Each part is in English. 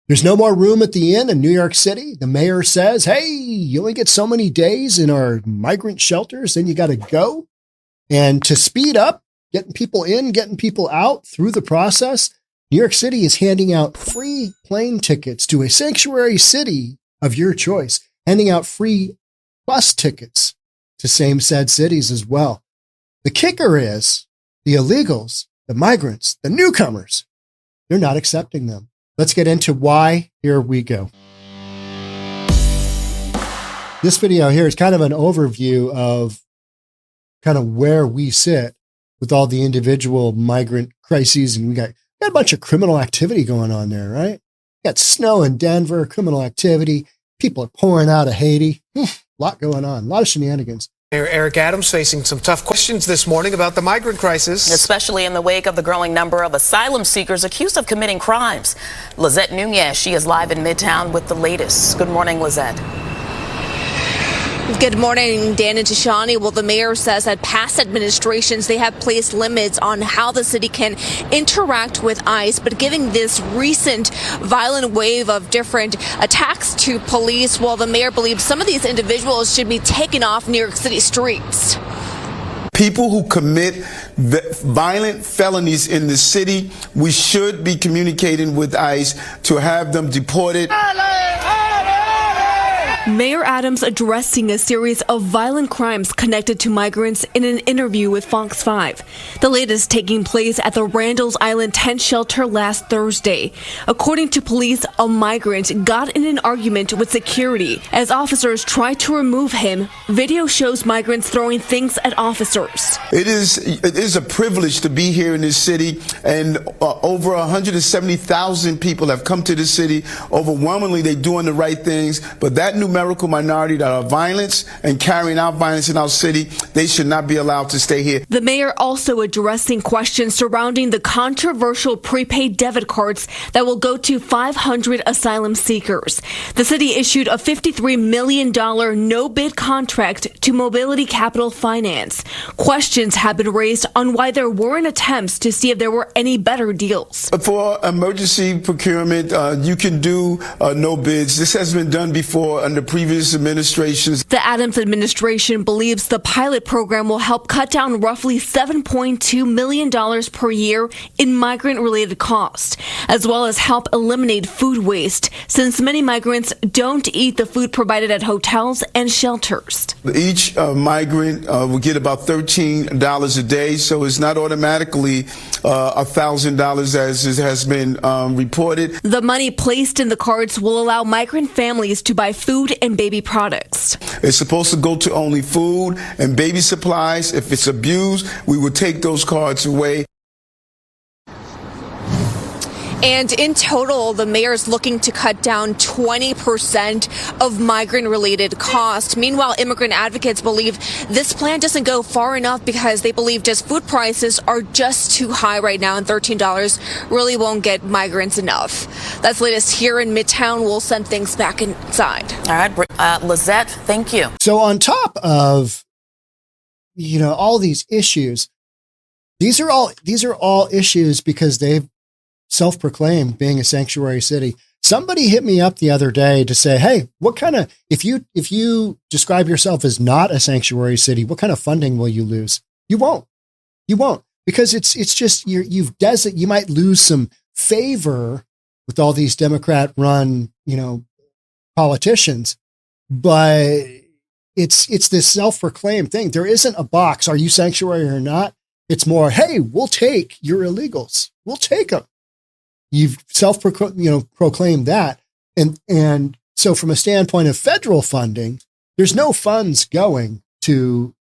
There's no more room at the inn in New York City. The mayor says, hey, you only get so many days in our migrant shelters, then you got to go. And to speed up getting people in, getting people out through the process, New York City is handing out free plane tickets to a sanctuary city of your choice, handing out free bus tickets to same said cities as well. The kicker is the illegals, the migrants, the newcomers, they're not accepting them. Let's get into why. Here we go. This video here is kind of an overview of kind of where we sit with all the individual migrant crises. And we got a bunch of criminal activity going on there, right? Got snow in Denver, criminal activity. People are pouring out of Haiti. A lot going on, a lot of shenanigans. Mayor Eric Adams facing some tough questions this morning about the migrant crisis. Especially in the wake of the growing number of asylum seekers accused of committing crimes. Lizette Nunez, she is live in Midtown with the latest. Good morning, Lizette. Good morning, Dan and Tashani. Well, the mayor says that past administrations, they have placed limits on how the city can interact with ICE. But given this recent violent wave of different attacks to police, well, the mayor believes some of these individuals should be taken off New York City streets. People who commit violent felonies in the city, we should be communicating with ICE to have them deported. Mayor Adams addressing a series of violent crimes connected to migrants in an interview with Fox 5. The latest taking place at the Randall's Island tent shelter last Thursday. According to police, a migrant got in an argument with security. As officers tried to remove him, video shows migrants throwing things at officers. It is a privilege to be here in this city, and over 170,000 people have come to the city. Overwhelmingly, they're doing the right things, but that numerical minority that are violence and carrying out violence in our city, they should not be allowed to stay here. The mayor also addressing questions surrounding the controversial prepaid debit cards that will go to 500 asylum seekers. The city issued a $53 million no-bid contract to Mobility Capital Finance. Questions have been raised on why there weren't attempts to see if there were any better deals. For emergency procurement, you can do no bids. This has been done before under previous administrations. The Adams administration believes the pilot program will help cut down roughly $7.2 million per year in migrant-related costs, as well as help eliminate food waste, since many migrants don't eat the food provided at hotels and shelters. Each migrant will get about $13 a day, so it's not automatically $1,000 as it has been reported. The money placed in the cards will allow migrant families to buy food and baby products. It's supposed to go to only food and baby supplies. If it's abused, we will take those cards away. And in total, the mayor is looking to cut down 20% of migrant-related costs. Meanwhile, immigrant advocates believe this plan doesn't go far enough because they believe just food prices are just too high right now, and $13 really won't get migrants enough. That's the latest here in Midtown. We'll send things back inside. All right, Lizette, thank you. So on top of, all these issues, these are all issues because they've self-proclaimed being a sanctuary city. Somebody hit me up the other day to say, hey, what kind of, if you describe yourself as not a sanctuary city, what kind of funding will you lose? You won't, because it's just, you might lose some favor with all these Democrat run, politicians, but it's this self-proclaimed thing. There isn't a box. Are you sanctuary or not? It's more, hey, we'll take your illegals. We'll take them. You've proclaimed that. And so from a standpoint of federal funding, there's no funds going to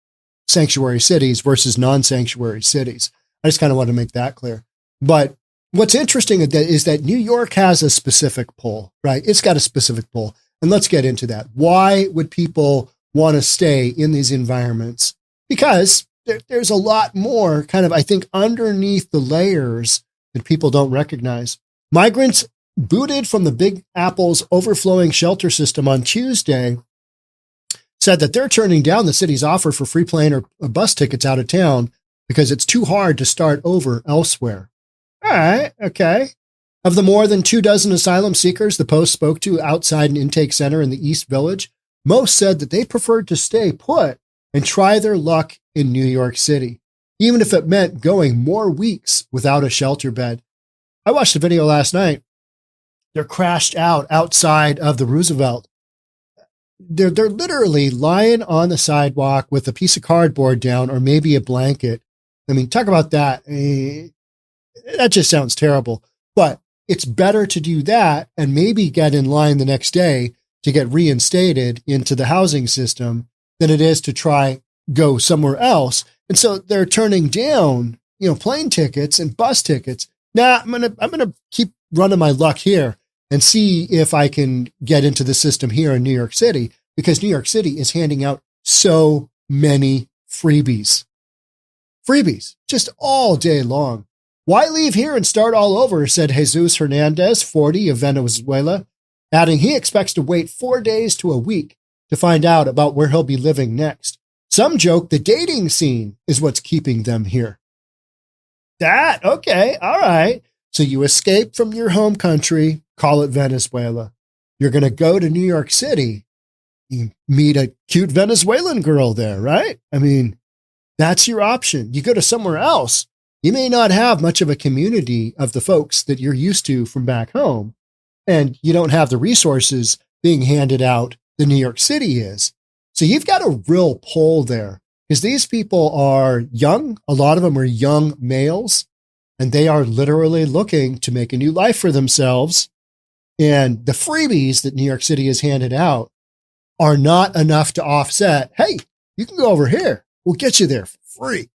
sanctuary cities versus non-sanctuary cities. I just kind of want to make that clear. But what's interesting is that New York has a specific poll, right? It's got a specific poll. And let's get into that. Why would people want to stay in these environments? Because there's a lot more kind of, I think, underneath the layers that people don't recognize. Migrants booted from the Big Apple's overflowing shelter system on Tuesday said that they're turning down the city's offer for free plane or bus tickets out of town because it's too hard to start over elsewhere. All right, okay. Of the more than 24 asylum seekers the Post spoke to outside an intake center in the East Village, most said that they preferred to stay put and try their luck in New York City, even if it meant going more weeks without a shelter bed. I watched a video last night. They're crashed out outside of the Roosevelt. They're literally lying on the sidewalk with a piece of cardboard down or maybe a blanket. I mean, talk about that. That just sounds terrible. But it's better to do that and maybe get in line the next day to get reinstated into the housing system than it is to try go somewhere else. And so they're turning down, plane tickets and bus tickets. Nah, I'm gonna keep running my luck here and see if I can get into the system here in New York City, because New York City is handing out so many freebies. Freebies, just all day long. Why leave here and start all over, said Jesus Hernandez, 40, of Venezuela, adding he expects to wait 4 days to a week to find out about where he'll be living next. Some joke the dating scene is what's keeping them here. Okay, all right. So you escape from your home country, call it Venezuela. You're going to go to New York City. You meet a cute Venezuelan girl there, right? I mean, that's your option. You go to somewhere else. You may not have much of a community of the folks that you're used to from back home, and you don't have the resources being handed out that New York City is. So you've got a real pull there, because these people are young. A lot of them are young males, and they are literally looking to make a new life for themselves. And the freebies that New York City has handed out are not enough to offset, hey, you can go over here. We'll get you there for free.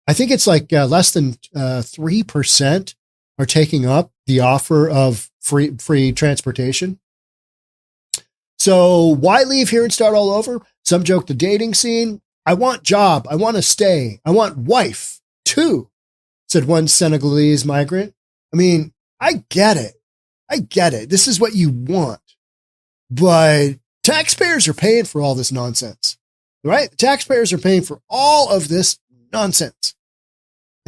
I think it's like less than 3% are taking up the offer of free transportation. So why leave here and start all over? Some joke the dating scene. I want job. I want to stay. I want wife too, said one Senegalese migrant. I mean, I get it. This is what you want. But taxpayers are paying for all this nonsense, right? The taxpayers are paying for all of this nonsense.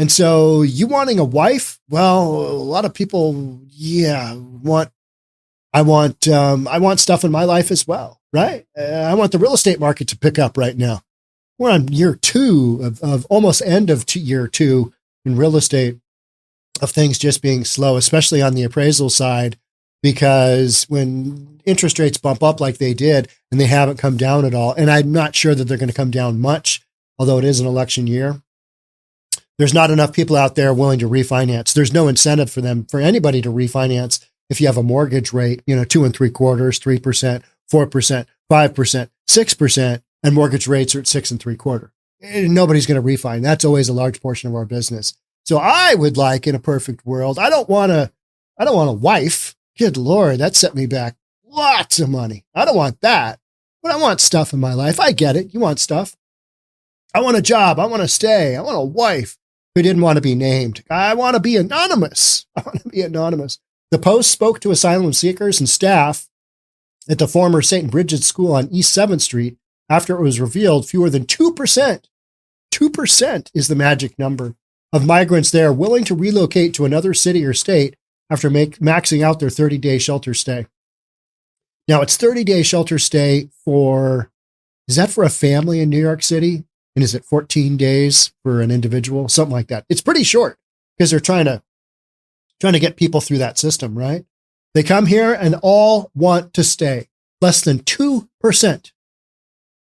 And so you wanting a wife? Well, a lot of people, I want stuff in my life as well, right? I want the real estate market to pick up right now. We're on year 2 of almost end of year 2 in real estate of things just being slow, especially on the appraisal side, because when interest rates bump up like they did and they haven't come down at all, and I'm not sure that they're going to come down much, although it is an election year, there's not enough people out there willing to refinance. There's no incentive for anybody to refinance if you have a mortgage rate, 2 3/4, 3%, 4%, 5%, 6%, and mortgage rates are at 6 3/4. Nobody's going to refinance. That's always a large portion of our business. So I would like, in a perfect world, I don't want a wife. Good Lord, that set me back lots of money. I don't want that, but I want stuff in my life. I get it. You want stuff. I want a job. I want to stay. I want a wife who didn't want to be named. I want to be anonymous. The Post spoke to asylum seekers and staff at the former St. Bridget's School on East 7th Street after it was revealed fewer than 2% is the magic number of migrants there willing to relocate to another city or state after maxing out their 30-day shelter stay. Now, it's 30-day shelter stay is that for a family in New York City? And is it 14 days for an individual? Something like that. It's pretty short because they're trying to get people through that system, right? They come here and all want to stay. Less than 2%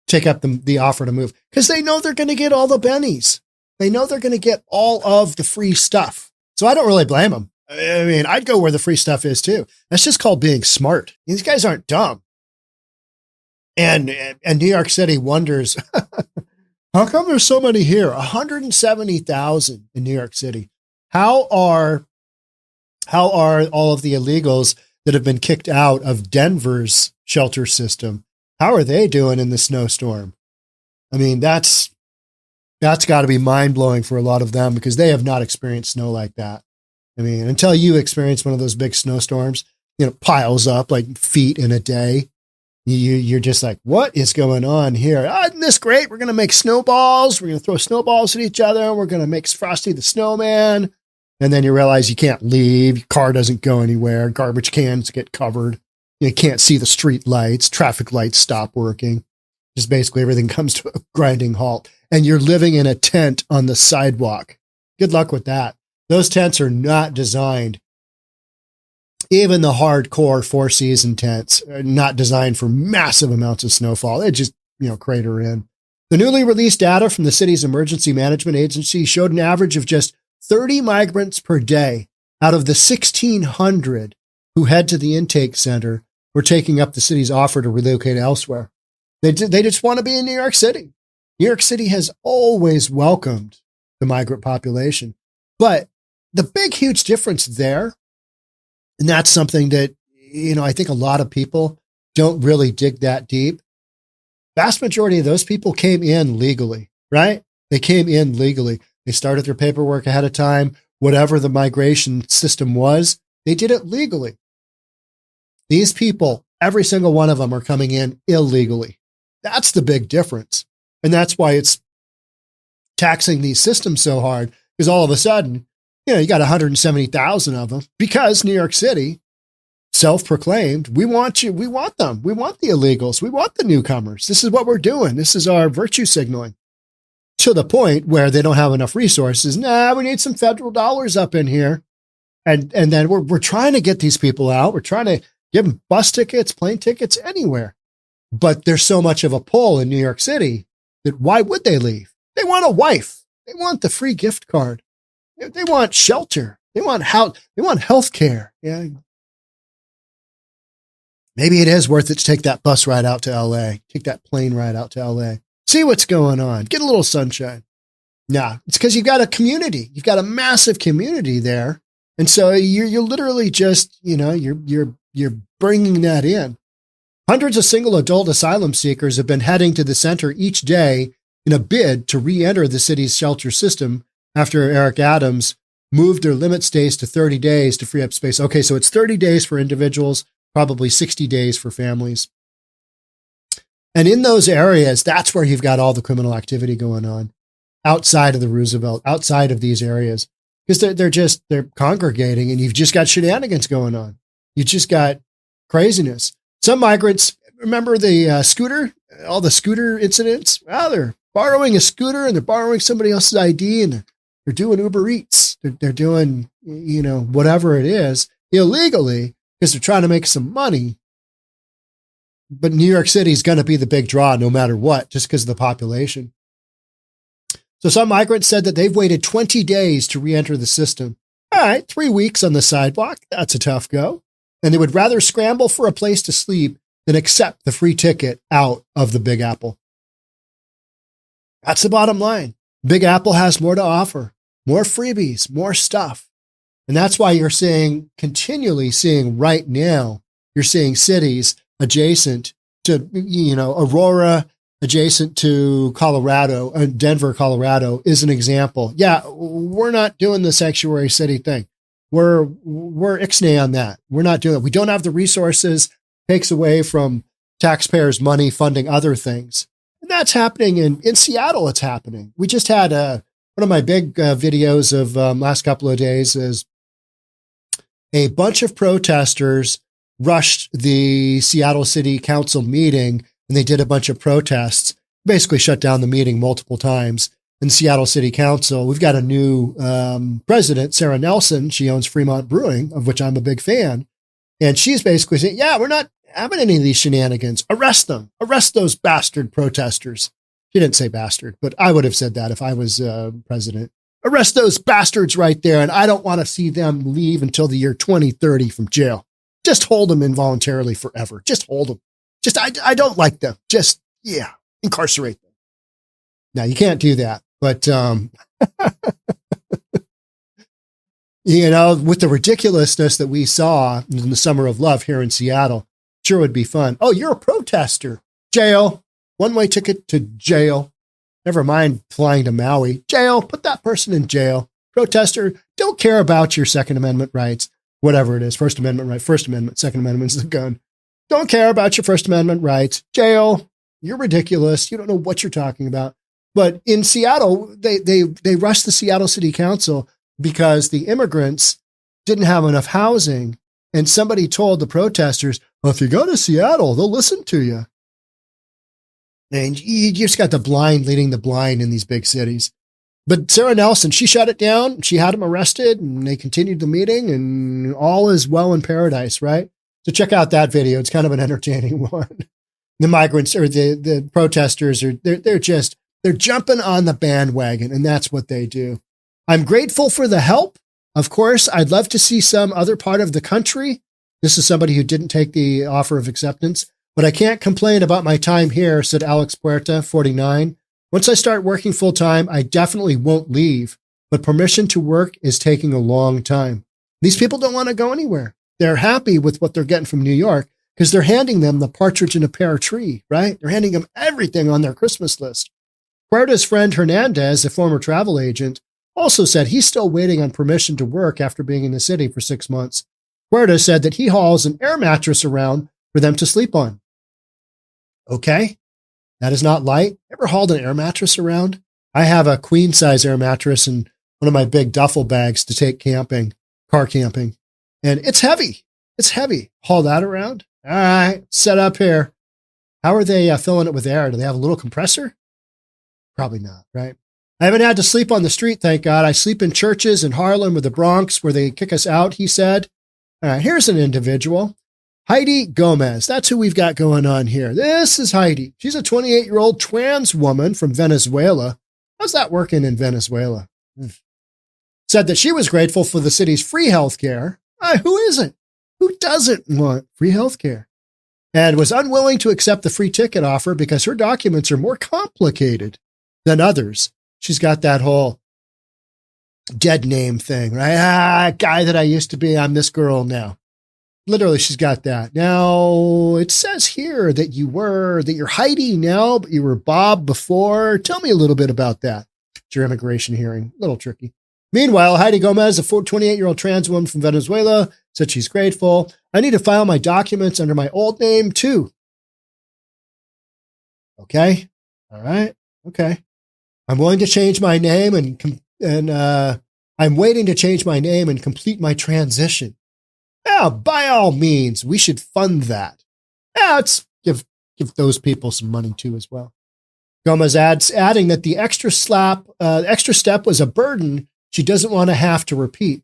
take up the offer to move because they know they're going to get all the bennies. They know they're going to get all of the free stuff. So I don't really blame them. I mean, I'd go where the free stuff is too. That's just called being smart. These guys aren't dumb. And New York City wonders, how come there's so many here? 170,000 in New York City. How are all of the illegals that have been kicked out of Denver's shelter system? How are they doing in the snowstorm? I mean, that's got to be mind-blowing for a lot of them because they have not experienced snow like that. I mean, until you experience one of those big snowstorms, piles up like feet in a day. You're just like, what is going on here? Isn't this great? We're going to make snowballs. We're going to throw snowballs at each other. We're going to make Frosty the Snowman. And then you realize you can't leave. Your car doesn't go anywhere. Garbage cans get covered. You can't see the street lights. Traffic lights stop working. Just basically everything comes to a grinding halt. And you're living in a tent on the sidewalk. Good luck with that. Those tents are not designed. Even the hardcore four-season tents are not designed for massive amounts of snowfall. They just, crater in. The newly released data from the city's emergency management agency showed an average of just 30 migrants per day out of the 1,600 who head to the intake center were taking up the city's offer to relocate elsewhere. They just want to be in New York City. New York City has always welcomed the migrant population. But the big, huge difference there, and that's something that, I think a lot of people don't really dig that deep. Vast majority of those people came in legally, right? They came in legally. They started their paperwork ahead of time. Whatever the migration system was, they did it legally. These people, every single one of them are coming in illegally. That's the big difference. And that's why it's taxing these systems so hard, because all of a sudden, you got 170,000 of them because New York City self-proclaimed, we want you, we want them, we want the illegals, we want the newcomers. This is what we're doing. This is our virtue signaling, to the point where they don't have enough resources. We need some federal dollars up in here. And then we're trying to get these people out. We're trying to give them bus tickets, plane tickets, anywhere. But there's so much of a pull in New York City that why would they leave? They want a wife. They want the free gift card. They want shelter. They want health care. Yeah. Maybe it is worth it to take that bus ride out to LA, take that plane ride out to LA, see what's going on, get a little sunshine. Nah, it's because you've got a community. You've got a massive community there. And so you're literally just, you're bringing that in. Hundreds of single adult asylum seekers have been heading to the center each day in a bid to re-enter the city's shelter system after Eric Adams moved their limit stays to 30 days to free up space. Okay, so it's 30 days for individuals, probably 60 days for families. And in those areas, that's where you've got all the criminal activity going on outside of the Roosevelt, outside of these areas, because they're congregating, and you've just got shenanigans going on. You just got craziness. Some migrants, remember the scooter, all the scooter incidents? Well, they're borrowing a scooter and they're borrowing somebody else's ID, and they're doing Uber Eats. They're doing, whatever it is illegally because they're trying to make some money. But New York City is going to be the big draw no matter what, just because of the population. So some migrants said that they've waited 20 days to re-enter the system. All right, 3 weeks on the sidewalk. That's a tough go. And they would rather scramble for a place to sleep than accept the free ticket out of the Big Apple. That's the bottom line. Big Apple has more to offer, more freebies, more stuff. And that's why you're continually seeing right now, you're seeing cities adjacent to, Aurora, adjacent to Colorado, Denver, Colorado is an example. Yeah, we're not doing the sanctuary city thing. We're ixnay on that. We're not doing it. We don't have the resources, takes away from taxpayers' money funding other things. And that's happening in Seattle. It's happening. We just had one of my big videos of last couple of days is a bunch of protesters rushed the Seattle City Council meeting, and they did a bunch of protests, basically shut down the meeting multiple times. In Seattle City Council, we've got a new president, Sarah Nelson. She owns Fremont Brewing, of which I'm a big fan. And she's basically saying, yeah, we're not having any of these shenanigans. Arrest them. Arrest those bastard protesters. She didn't say bastard, but I would have said that if I was president. Arrest those bastards right there. And I don't want to see them leave until the year 2030 from jail. Just hold them involuntarily forever. Just hold them. I don't like them. Incarcerate them. Now, you can't do that. But, with the ridiculousness that we saw in the Summer of Love here in Seattle, sure would be fun. Oh, you're a protester. Jail. One-way ticket to jail. Never mind flying to Maui. Jail. Put that person in jail. Protester. Don't care about your Second Amendment rights. Whatever it is. First Amendment right. First Amendment. Second Amendment is the gun. Don't care about your First Amendment rights. Jail. You're ridiculous. You don't know what you're talking about. But in Seattle, they rushed the Seattle City Council because the immigrants didn't have enough housing. And somebody told the protesters, well, if you go to Seattle, they'll listen to you. And you just got the blind leading the blind in these big cities. But Sarah Nelson, she shut it down. She had them arrested and they continued the meeting and all is well in paradise, right? So check out that video. It's kind of an entertaining one. The migrants or the protesters are, they're jumping on the bandwagon and that's what they do. I'm grateful for the help. Of course, I'd love to see some other part of the country. This is somebody who didn't take the offer of acceptance, but I can't complain about my time here, said Alex Puerta, 49. Once I start working full time, I definitely won't leave, but permission to work is taking a long time. These people don't want to go anywhere. They're happy with what they're getting from New York because they're handing them the partridge in a pear tree, right? They're handing them everything on their Christmas list. Puerta's friend Hernandez, a former travel agent, also said he's still waiting on permission to work after being in the city for 6 months. Puerta said that he hauls an air mattress around for them to sleep on. Okay, that is not light. Ever hauled an air mattress around? I have a queen size air mattress in one of my big duffel bags to take camping, car camping. And it's heavy. It's heavy. Haul that around. All right, set up here. How are they filling it with air? Do they have a little compressor? Probably not, right? I haven't had to sleep on the street, thank God. I sleep in churches in Harlem or the Bronx where they kick us out, he said. All right, here's an individual. Heidi Gomez. That's who we've got going on here. This is Heidi. She's a 28-year-old trans woman from Venezuela. How's that working in Venezuela? Said that she was grateful for the city's free health care. Who isn't? Who doesn't want free health care? And was unwilling to accept the free ticket offer because her documents are more complicated than others. She's got that whole dead name thing, right? Guy that I used to be, I'm this girl now. Literally, she's got that. Now, it says here that you're Heidi now, but you were Bob before. Tell me a little bit about that. It's your immigration hearing. A little tricky. Meanwhile, Heidi Gomez, a 28-year-old trans woman from Venezuela, said she's grateful. I need to file my documents under my old name, too. Okay. All right. Okay. I'm willing to change my name and I'm waiting to change my name and complete my transition. Yeah, by all means, we should fund that. Yeah, let's give those people some money too as well. Gomez adding that the extra step was a burden she doesn't want to have to repeat.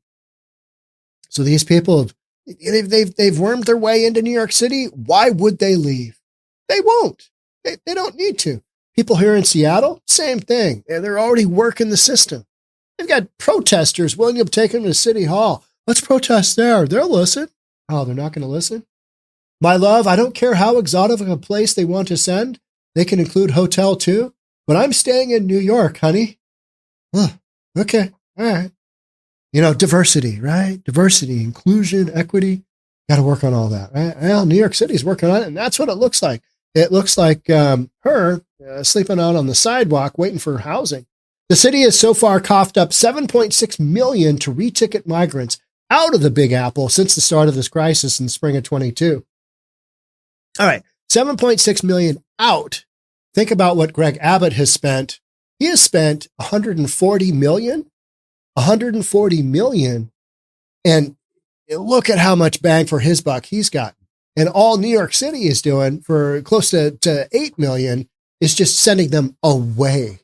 So these people they've wormed their way into New York City. Why would they leave? They won't. They don't need to. People here in Seattle, same thing. They're already working the system. They've got protesters willing to take them to City Hall. Let's protest there. They'll listen. Oh, they're not going to listen? My love, I don't care how exotic a place they want to send. They can include hotel too. But I'm staying in New York, honey. Okay. All right. Diversity, right? Diversity, inclusion, equity. Got to work on all that, right? Well, New York City's working on it, and that's what it looks like. It looks like her sleeping out on the sidewalk waiting for housing. The city has so far coughed up $7.6 million to reticket migrants out of the Big Apple since the start of this crisis in the spring of 22. All right, $7.6 million out. Think about what Greg Abbott has spent. He has spent $140 million. $140 million. And look at how much bang for his buck he's gotten. And all New York City is doing for close to $8 million is just sending them away.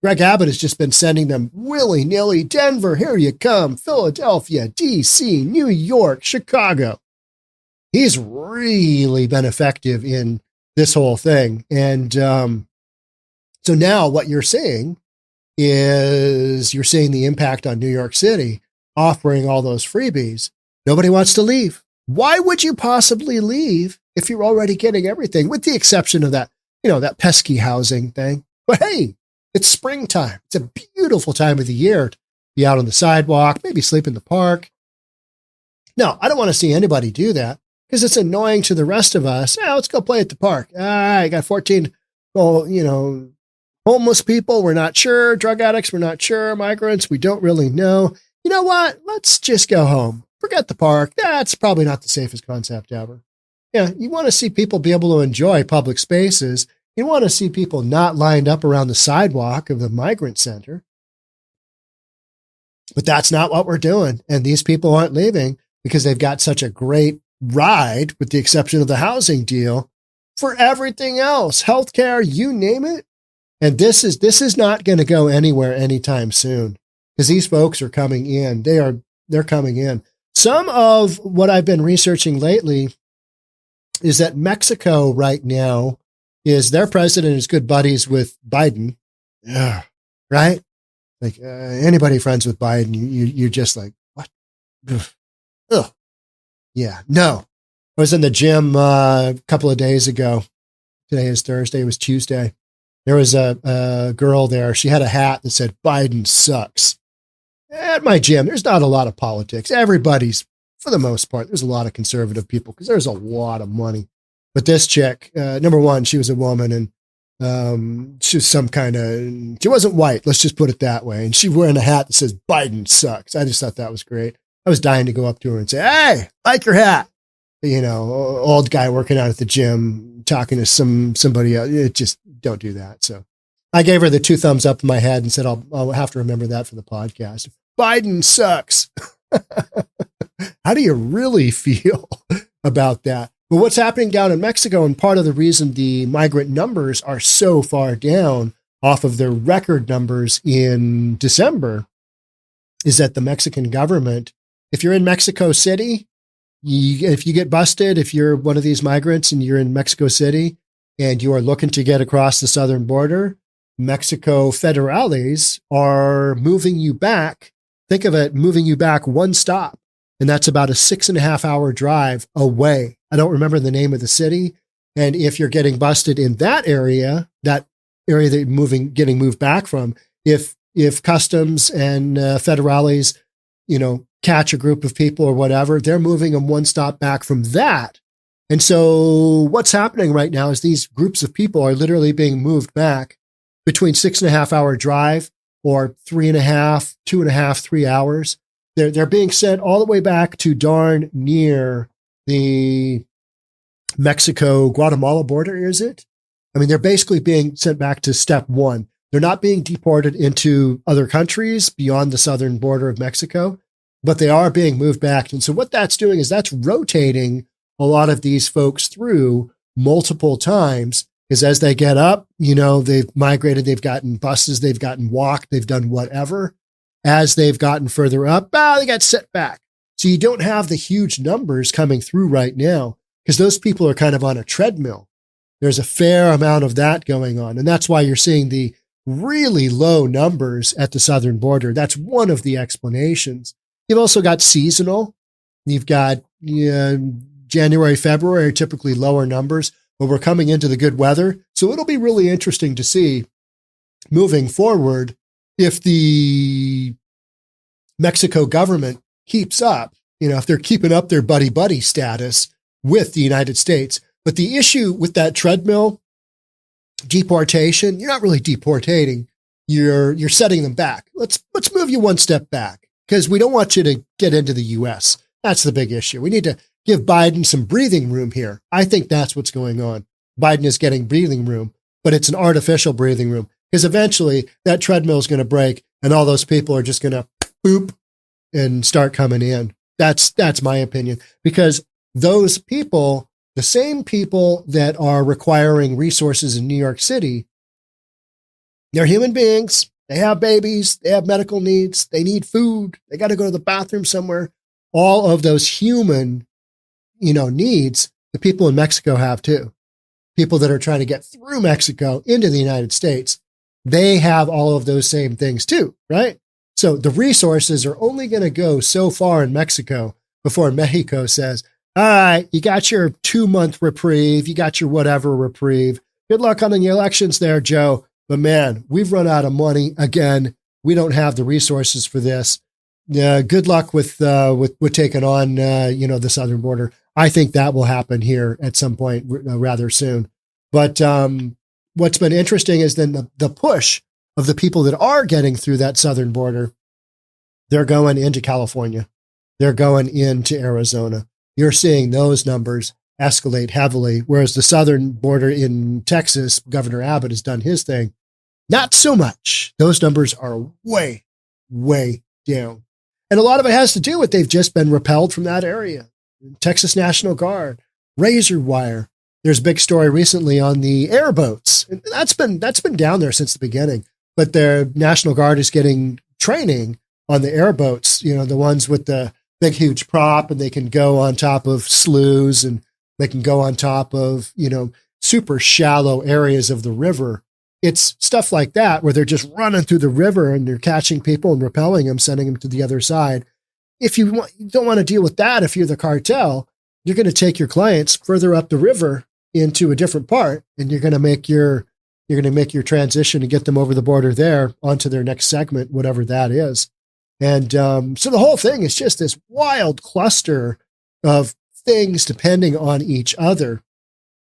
Greg Abbott has just been sending them willy-nilly. Denver, here you come. Philadelphia, D.C., New York, Chicago. He's really been effective in this whole thing. And so now what you're seeing is you're seeing the impact on New York City offering all those freebies. Nobody wants to leave. Why would you possibly leave if you're already getting everything, with the exception of that, that pesky housing thing? But hey, it's springtime. It's a beautiful time of the year to be out on the sidewalk, maybe sleep in the park. No, I don't want to see anybody do that because it's annoying to the rest of us. Let's go play at the park. All right, got 14, homeless people. We're not sure. Drug addicts. We're not sure. Migrants. We don't really know. You know what? Let's just go home. Forget the park. That's probably not the safest concept ever. Yeah, you want to see people be able to enjoy public spaces. You want to see people not lined up around the sidewalk of the migrant center. But that's not what we're doing. And these people aren't leaving because they've got such a great ride, with the exception of the housing deal, for everything else, healthcare, you name it. And this is not going to go anywhere anytime soon, because these folks are coming in. They're coming in. Some of what I've been researching lately is that Mexico right now is, their president is good buddies with Biden. Yeah, right? Like anybody friends with Biden, you're just like, what? Ugh. Yeah, no. I was in the gym a couple of days ago. Today is Thursday. It was Tuesday. There was a girl there. She had a hat that said, Biden sucks. At my gym, there's not a lot of politics. Everybody's, for the most part, there's a lot of conservative people because there's a lot of money. But this chick, number one, she was a woman, and she was some kind of, she wasn't white, let's just put it that way. And she wearing a hat that says, Biden sucks. I just thought that was great. I was dying to go up to her and say, hey, like your hat. You know, old guy working out at the gym, talking to somebody else. It just, don't do that. So I gave her the 2 thumbs up in my head and said, I'll have to remember that for the podcast. Biden sucks. How do you really feel about that? But what's happening down in Mexico, and part of the reason the migrant numbers are so far down off of their record numbers in December, is that the Mexican government, if you're in Mexico City, if you get busted, if you're one of these migrants and you're in Mexico City and you are looking to get across the southern border, Mexico federales are moving you back. Think of it, moving you back 1 stop. And that's about a 6.5-hour drive away. I don't remember the name of the city. And if you're getting busted in that area that you're getting moved back from, if customs and federales, catch a group of people or whatever, they're moving them 1 stop back from that. And so what's happening right now is these groups of people are literally being moved back between 6.5-hour drive or 3.5, 2.5, 3 hours. They're being sent all the way back to darn near the Mexico-Guatemala border, is it? I mean, they're basically being sent back to step 1. They're not being deported into other countries beyond the southern border of Mexico, but they are being moved back. And so what that's doing is that's rotating a lot of these folks through multiple times, because as they get up, they've migrated, they've gotten buses, they've gotten walked, they've done whatever. As they've gotten further up, they got set back. So you don't have the huge numbers coming through right now because those people are kind of on a treadmill. There's a fair amount of that going on. And that's why you're seeing the really low numbers at the southern border. That's one of the explanations. You've also got seasonal. You've got January, February are typically lower numbers, but we're coming into the good weather. So it'll be really interesting to see moving forward if the Mexico government keeps up, if they're keeping up their buddy-buddy status with the United States. But the issue with that treadmill deportation, you're not really deportating. You're setting them back. Let's move you 1 step back because we don't want you to get into the U.S. That's the big issue. We need to give Biden some breathing room here. I think that's what's going on. Biden is getting breathing room, but it's an artificial breathing room because eventually that treadmill is going to break and all those people are just going to boop and start coming in. That's my opinion, because those people, the same people that are requiring resources in New York City, they're human beings. They have babies. They have medical needs. They need food. They got to go to the bathroom somewhere. All of those human, needs, the people in Mexico have too. People that are trying to get through Mexico into the United States, they have all of those same things too, right? So the resources are only going to go so far in Mexico before Mexico says, all right, you got your 2-month reprieve. You got your whatever reprieve. Good luck on the elections there, Joe. But man, we've run out of money again. We don't have the resources for this. Good luck with taking on, the southern border. I think that will happen here at some point rather soon. But what's been interesting is then the push of the people that are getting through that southern border. They're going into California. They're going into Arizona. You're seeing those numbers escalate heavily, whereas the southern border in Texas, Governor Abbott has done his thing. Not so much. Those numbers are way, way down. And a lot of it has to do with they've just been repelled from that area. Texas National Guard, razor wire. There's a big story recently on the airboats. And that's been down there since the beginning. But their National Guard is getting training on the airboats, the ones with the big, huge prop, and they can go on top of sloughs and they can go on top of, super shallow areas of the river. It's stuff like that where they're just running through the river and they're catching people and repelling them, sending them to the other side. If you don't want to deal with that, if you're the cartel, you're going to take your clients further up the river into a different part, and you're going to make your transition and get them over the border there onto their next segment, whatever that is. And so the whole thing is just this wild cluster of things depending on each other.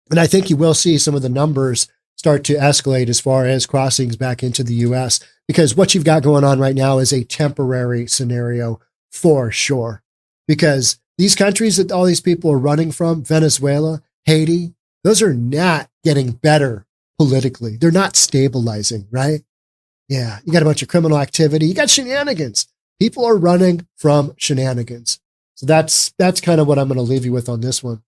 And I think you will see some of the numbers start to escalate as far as crossings back into the U.S., because what you've got going on right now is a temporary scenario for sure. Because these countries that all these people are running from, Venezuela, Haiti, those are not getting better politically. They're not stabilizing, right? Yeah, you got a bunch of criminal activity. You got shenanigans. People are running from shenanigans. So that's kind of what I'm going to leave you with on this one.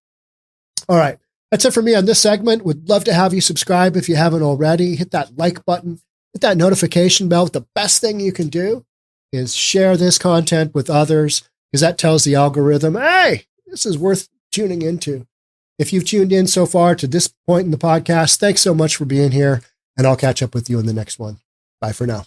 All right. That's it for me on this segment. Would love to have you subscribe if you haven't already. Hit that like button, hit that notification bell. The best thing you can do is share this content with others, because that tells the algorithm, hey, this is worth tuning into. If you've tuned in so far to this point in the podcast, thanks so much for being here, and I'll catch up with you in the next one. Bye for now.